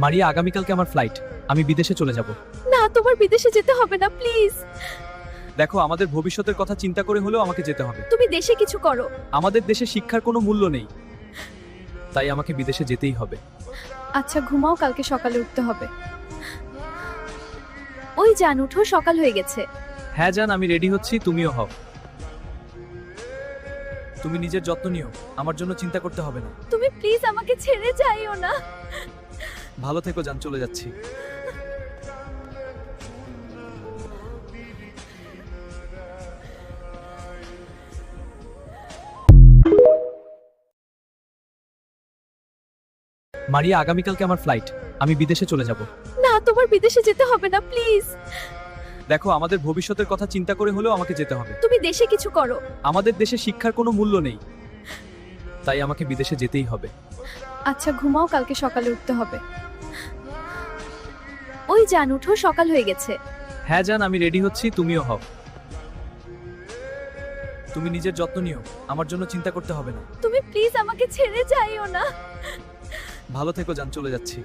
মারিয়া, আগামীকালকে আমার ফ্লাইট। আমি বিদেশে চলে যাব। না, তোমার বিদেশে যেতে হবে না, প্লিজ। দেখো, আমাদের ভবিষ্যতের কথা চিন্তা করে হলেও আমাকে যেতে হবে। তুমি দেশে কিছু করো। আমাদের দেশে শিক্ষার কোনো মূল্য নেই, তাই আমাকে বিদেশে যেতেই হবে। আচ্ছা, ঘুমাও, কালকে সকালে উঠতে হবে। ওই জান, উঠো, সকাল হয়ে গেছে। হ্যাঁ জান, আমি রেডি হচ্ছি, তুমিও হও। তুমি নিজের যত্ন নিও, আমার জন্য চিন্তা করতে হবে না। তুমি প্লিজ আমাকে ছেড়ে যাইও না। ভালো থেকো জান, চলে যাচ্ছি। মারিয়া, আগামীকালকে আমার ফ্লাইট। আমি বিদেশে চলে যাব। না, তোমার বিদেশে যেতে হবে না, প্লিজ। দেখো, আমাদের ভবিষ্যতের কথা চিন্তা করে হলেও আমাকে যেতে হবে। তুমি দেশে কিছু করো। আমাদের দেশে শিক্ষার কোনো মূল্য নেই, তাই আমাকে বিদেশে যেতেই হবে। আচ্ছা, ঘুমাও, কালকে সকালে উঠতে হবে। ওই জান, উঠো, সকাল হয়ে গেছে। হ্যাঁ জান, আমি রেডি হচ্ছি, তুমিও হও। তুমি নিজের যত্ন নিও, আমার জন্য চিন্তা করতে হবে না। তুমি প্লিজ আমাকে ছেড়ে যাইও না। ভালো থেকো জান, চলে যাচ্ছি।